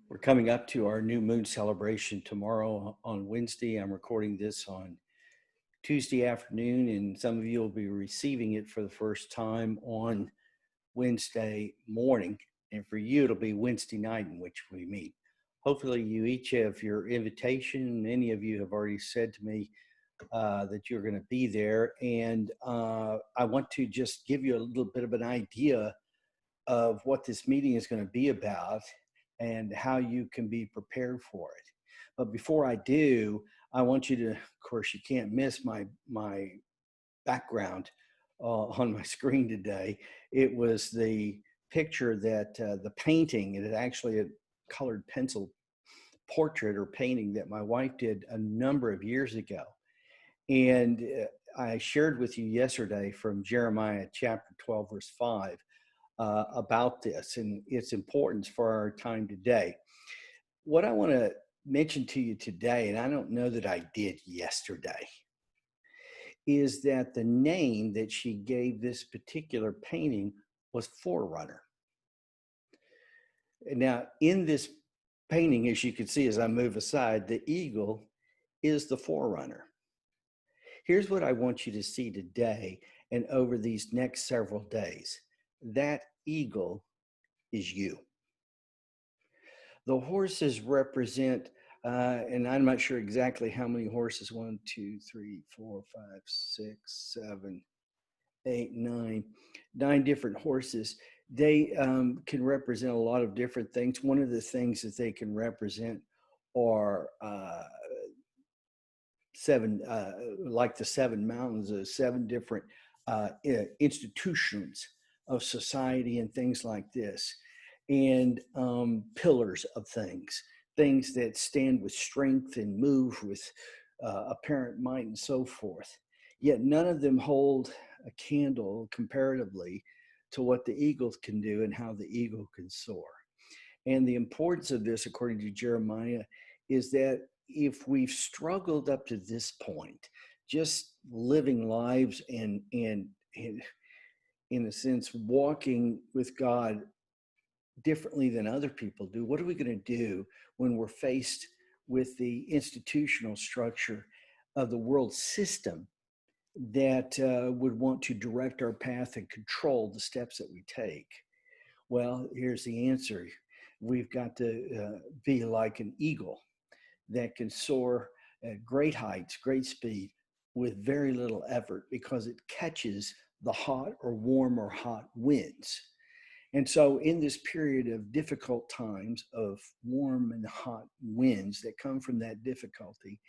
We're coming up to our new moon celebration tomorrow on Wednesday. I'm recording this on Tuesday afternoon, and some of you will be receiving it for the first time on Wednesday morning. And for you, it'll be Wednesday night in which we meet. Hopefully, you each have your invitation. Many of you have already said to me that you're going to be there. And I want to just give you a little bit of an idea of what this meeting is going to be about and how you can be prepared for it. But before I do, I want you to, of course, you can't miss my background on my screen today. It was the picture that the painting, it is actually a colored pencil portrait or painting that my wife did a number of years ago. And I shared with you yesterday from Jeremiah chapter 12, verse 5, about this and its importance for our time today. What I want to mention to you today, and I don't know that I did yesterday, is that the name that she gave this particular painting was Forerunner. Now, in this painting, as you can see as I move aside, the eagle is the forerunner. Here's what I want you to see today and over these next several days. That eagle is you. The horses represent, and I'm not sure exactly how many horses, 1, 2, 3, 4, 5, 6, 7, 8, 9 different horses. They can represent a lot of different things. One of the things that they can represent are seven, like the seven mountains, 7 different institutions of society and things like this, and pillars of things that stand with strength and move with apparent might and so forth. Yet none of them hold a candle comparatively to what the eagles can do and how the eagle can soar. And the importance of this, according to Jeremiah, is that if we've struggled up to this point, just living lives and in a sense, walking with God differently than other people do, what are we going to do when we're faced with the institutional structure of the world system that would want to direct our path and control the steps that we take? Well, here's the answer. We've got to be like an eagle that can soar at great heights, great speed, with very little effort because it catches the hot or warm or hot winds. And so in this period of difficult times of warm and hot winds that come from that difficulty,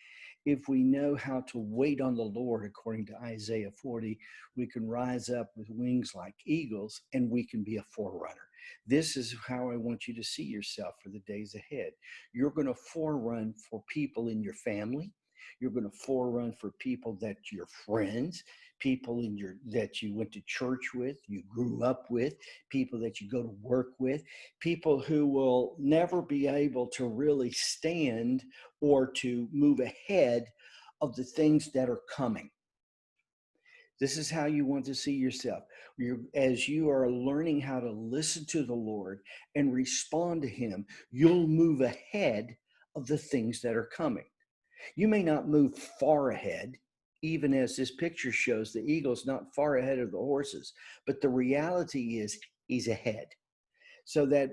if we know how to wait on the Lord, according to Isaiah 40, we can rise up with wings like eagles and we can be a forerunner. This is how I want you to see yourself for the days ahead. You're going to forerun for people in your family. You're going to forerun for people that your friends, people that you went to church with, you grew up with, people that you go to work with, people who will never be able to really stand or to move ahead of the things that are coming. This is how you want to see yourself. As you are learning how to listen to the Lord and respond to Him, you'll move ahead of the things that are coming. You may not move far ahead, even as this picture shows, the eagle's not far ahead of the horses, but the reality is he's ahead. So that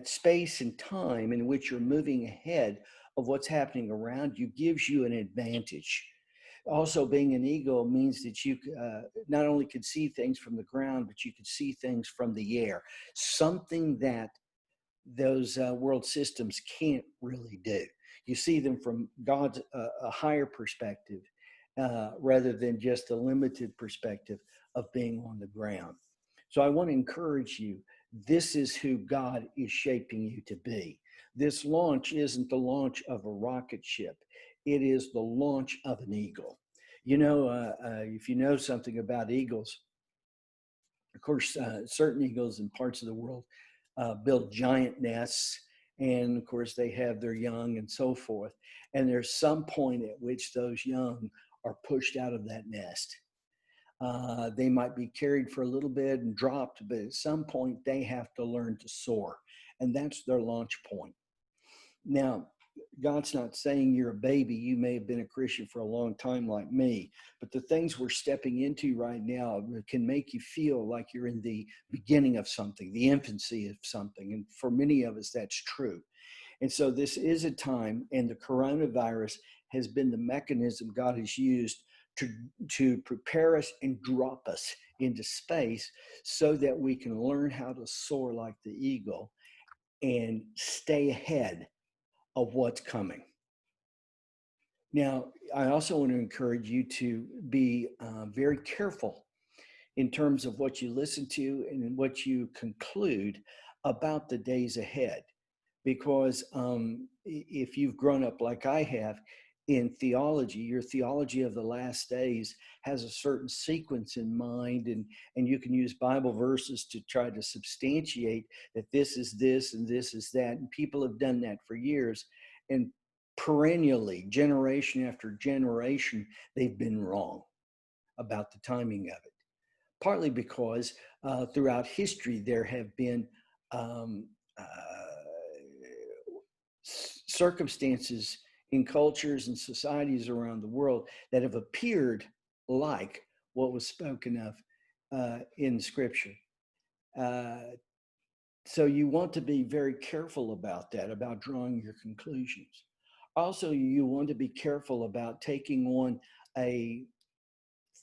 space and time in which you're moving ahead of what's happening around you gives you an advantage. Also, being an eagle means that you not only could see things from the ground, but you could see things from the air, something that those world systems can't really do. You see them from God's a higher perspective rather than just a limited perspective of being on the ground. So I want to encourage you. This is who God is shaping you to be. This launch isn't the launch of a rocket ship. It is the launch of an eagle. You know, if you know something about eagles, of course, certain eagles in parts of the world build giant nests. And of course, they have their young and so forth. And there's some point at which those young are pushed out of that nest. They might be carried for a little bit and dropped, but at some point they have to learn to soar. And that's their launch point. Now, God's not saying you're a baby. You may have been a Christian for a long time like me, but the things we're stepping into right now can make you feel like you're in the beginning of something, the infancy of something. And for many of us, that's true. And so this is a time, and the coronavirus has been the mechanism God has used to prepare us and drop us into space so that we can learn how to soar like the eagle and stay ahead of what's coming. Now, I also want to encourage you to be very careful in terms of what you listen to and what you conclude about the days ahead. Because if you've grown up like I have in theology, your theology of the last days has a certain sequence in mind, and you can use Bible verses to try to substantiate that this is this and this is that. And people have done that for years. And perennially, generation after generation, they've been wrong about the timing of it. Partly because throughout history, there have been circumstances in cultures and societies around the world that have appeared like what was spoken of in Scripture. So you want to be very careful about that, about drawing your conclusions. Also, you want to be careful about taking on a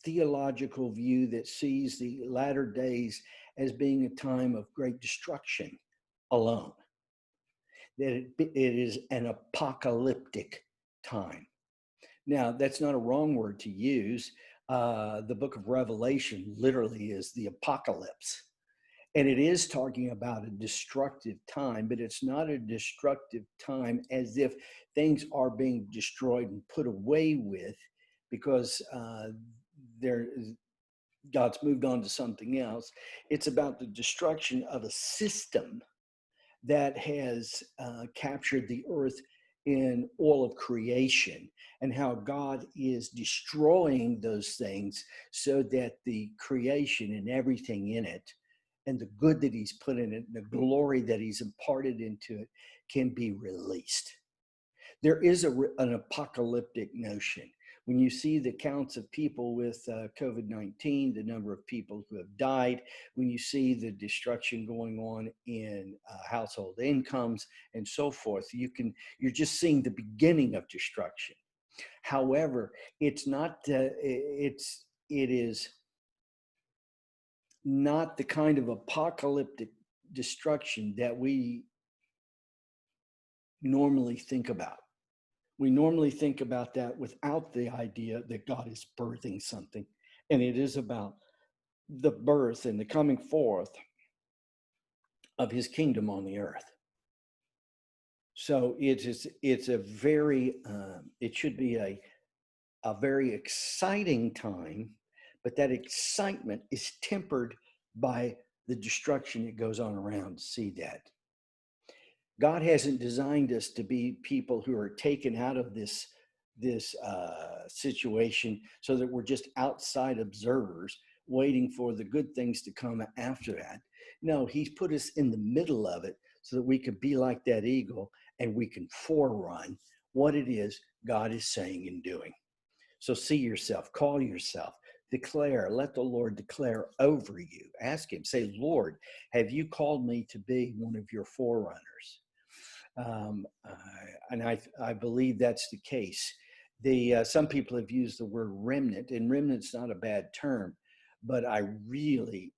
theological view that sees the latter days as being a time of great destruction alone, that it is an apocalyptic time. Now, that's not a wrong word to use. The book of Revelation literally is the apocalypse. And it is talking about a destructive time, but it's not a destructive time as if things are being destroyed and put away with because God's moved on to something else. It's about the destruction of a system that has captured the earth in all of creation, and how God is destroying those things so that the creation and everything in it and the good that he's put in it, the glory that he's imparted into it can be released. There is an apocalyptic notion. When you see the counts of people with COVID-19, the number of people who have died, when you see the destruction going on in household incomes and so forth, you're just seeing the beginning of destruction. However, it is not the kind of apocalyptic destruction that we normally think about. We normally think about that without the idea that God is birthing something. And it is about the birth and the coming forth of his kingdom on the earth. So it should be a very exciting time, but that excitement is tempered by the destruction that goes on around to see that. God hasn't designed us to be people who are taken out of this situation so that we're just outside observers waiting for the good things to come after that. No, he's put us in the middle of it so that we can be like that eagle and we can forerun what it is God is saying and doing. So see yourself, call yourself, declare, let the Lord declare over you. Ask him, say, Lord, have you called me to be one of your forerunners? And I believe that's the case. Some people have used the word remnant, and remnant's not a bad term, but I really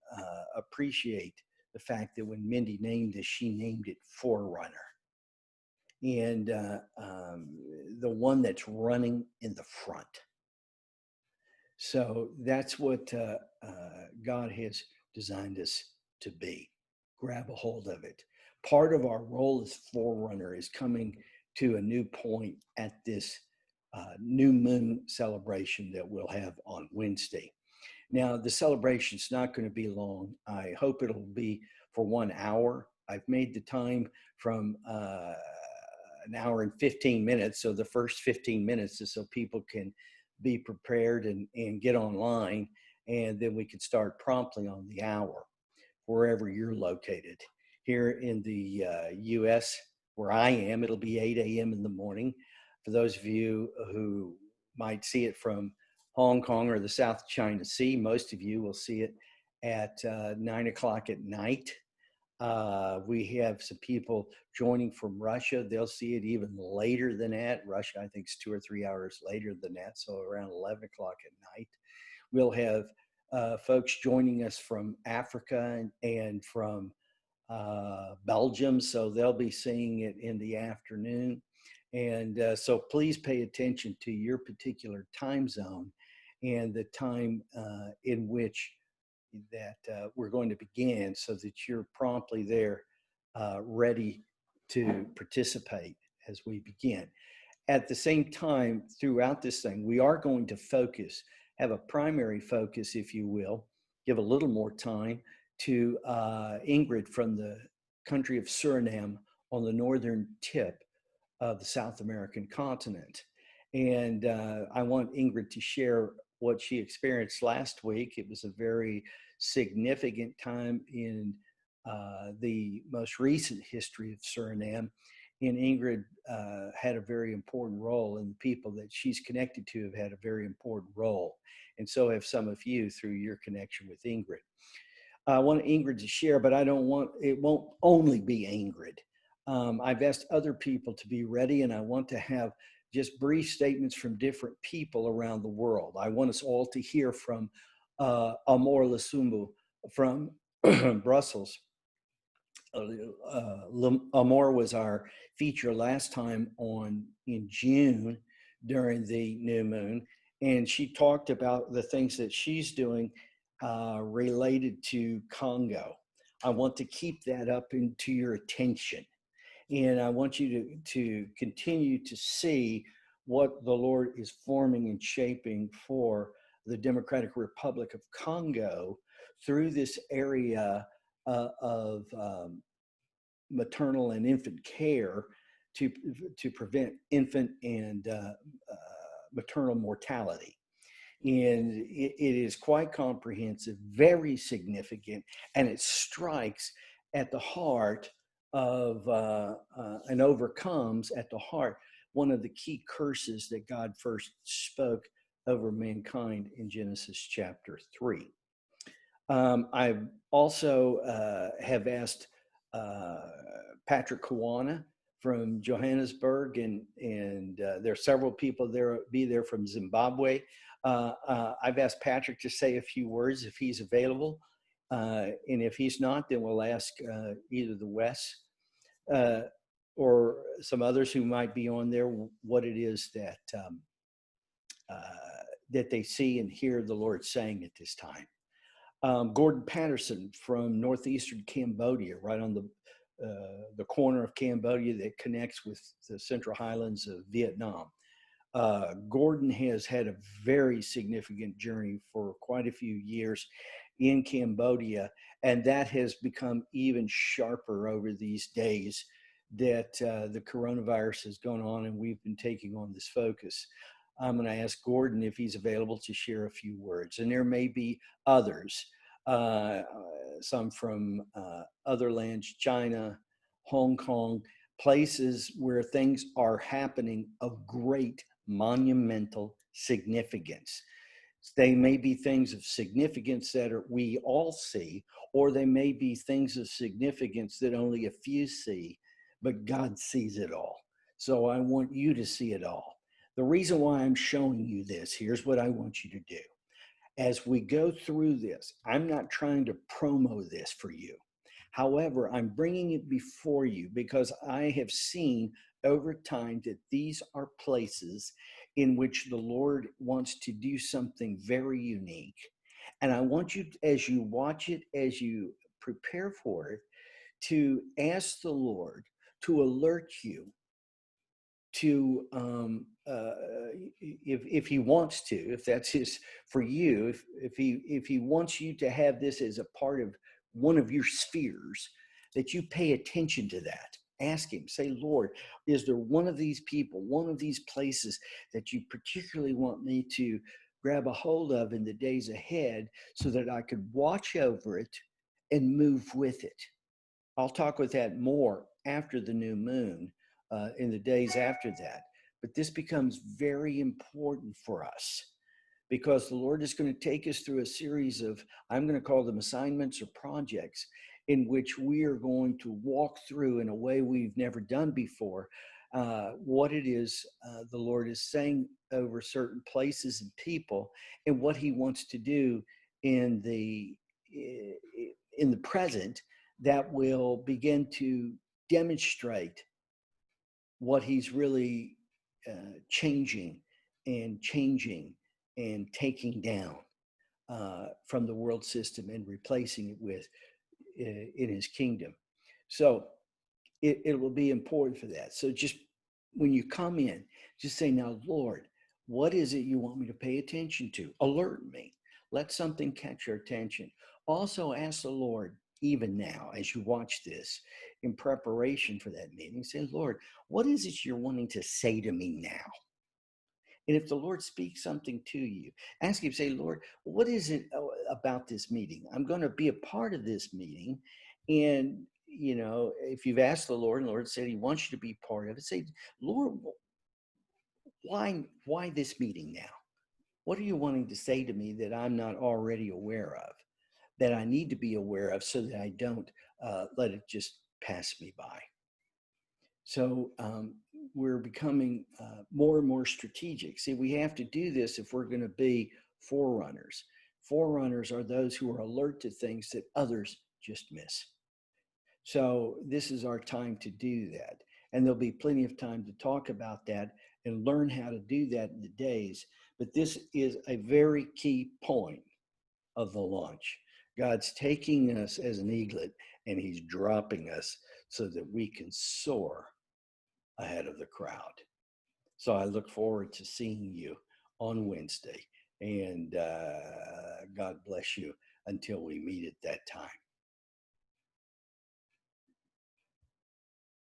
appreciate the fact that when Mindy named this, she named it Forerunner. And the one that's running in the front. So that's what God has designed us to be. Grab a hold of it. Part of our role as forerunner is coming to a new point at this new moon celebration that we'll have on Wednesday. Now, the celebration's not going to be long. I hope it'll be for 1 hour. I've made the time from an hour and 15 minutes. So the first 15 minutes is so people can be prepared and get online and then we could start promptly on the hour wherever you're located. Here in the U.S., where I am, it'll be 8 a.m. in the morning. For those of you who might see it from Hong Kong or the South China Sea, most of you will see it at 9 o'clock at night. We have some people joining from Russia. They'll see it even later than that. Russia, I think, is 2 or 3 hours later than that, so around 11 o'clock at night. We'll have folks joining us from Africa and from Belgium, so they'll be seeing it in the afternoon. And so please pay attention to your particular time zone and the time in which that we're going to begin, so that you're promptly there ready to participate as we begin. At the same time, throughout this thing, we are going to focus, have a primary focus, if you will, give a little more time to Ingrid from the country of Suriname on the northern tip of the South American continent. And I want Ingrid to share what she experienced last week. It was a very significant time in the most recent history of Suriname. And Ingrid had a very important role, and the people that she's connected to have had a very important role. And so have some of you through your connection with Ingrid. I want Ingrid to share, but it won't only be Ingrid. I've asked other people to be ready, and I want to have just brief statements from different people around the world. I want us all to hear from Amor Lasumbu from Brussels. Amor was our feature last time in June during the new moon, and she talked about the things that she's doing related to Congo. I want to keep that up into your attention, and I want you to continue to see what the Lord is forming and shaping for the Democratic Republic of Congo through this area of maternal and infant care to prevent infant and maternal mortality. And it is quite comprehensive, very significant, and it strikes at the heart of and overcomes at the heart one of the key curses that God first spoke over mankind in Genesis chapter 3. I also have asked Patrick Kawana from Johannesburg, and there are several people there from Zimbabwe. I've asked Patrick to say a few words if he's available, and if he's not, then we'll ask either the Wes or some others who might be on there what it is that that they see and hear the Lord saying at this time. Gordon Patterson from northeastern Cambodia, right on the corner of Cambodia that connects with the Central Highlands of Vietnam. Gordon has had a very significant journey for quite a few years in Cambodia, and that has become even sharper over these days that the coronavirus has gone on, and we've been taking on this focus. I'm going to ask Gordon if he's available to share a few words, and there may be others, some from other lands, China, Hong Kong, places where things are happening of great monumental significance. They may be things of significance that we all see, or they may be things of significance that only a few see, but God sees it all. So I want you to see it all. The reason why I'm showing you this, here's what I want you to do. As we go through this, I'm not trying to promo this for you. However, I'm bringing it before you because I have seen over time that these are places in which the Lord wants to do something very unique. And I want you, as you watch it, as you prepare for it, to ask the Lord to alert you to if he wants to, if that's his for you, if he wants you to have this as a part of one of your spheres, that you pay attention to that. Ask him, say, Lord, is there one of these people, one of these places that you particularly want me to grab a hold of in the days ahead so that I could watch over it and move with it. I'll talk with that more after the new moon, in the days after that. But this becomes very important for us because the Lord is going to take us through a series of, I'm going to call them assignments or projects, in which we are going to walk through in a way we've never done before what it is the Lord is saying over certain places and people, and what He wants to do in the in the present that will begin to demonstrate what He's really changing and taking down from the world system and replacing it with in His kingdom. So it will be important for that. So just when you come in, just say, now, Lord, what is it you want me to pay attention to? Alert me. Let something catch your attention. Also ask the Lord, even now, as you watch this, in preparation for that meeting, say, Lord, what is it you're wanting to say to me now? And if the Lord speaks something to you, ask Him, say, Lord, what is it about this meeting? I'm going to be a part of this meeting. And, you know, if you've asked the Lord and the Lord said He wants you to be part of it, say, Lord, why this meeting now? What are you wanting to say to me that I'm not already aware of, that I need to be aware of so that I don't let it just pass me by? So we're becoming more and more strategic. See, we have to do this if we're going to be forerunners. Forerunners are those who are alert to things that others just miss. So this is our time to do that. And there'll be plenty of time to talk about that and learn how to do that in the days. But this is a very key point of the launch. God's taking us as an eaglet and He's dropping us so that we can soar ahead of the crowd. So I look forward to seeing you on Wednesday. And God bless you until we meet at that time.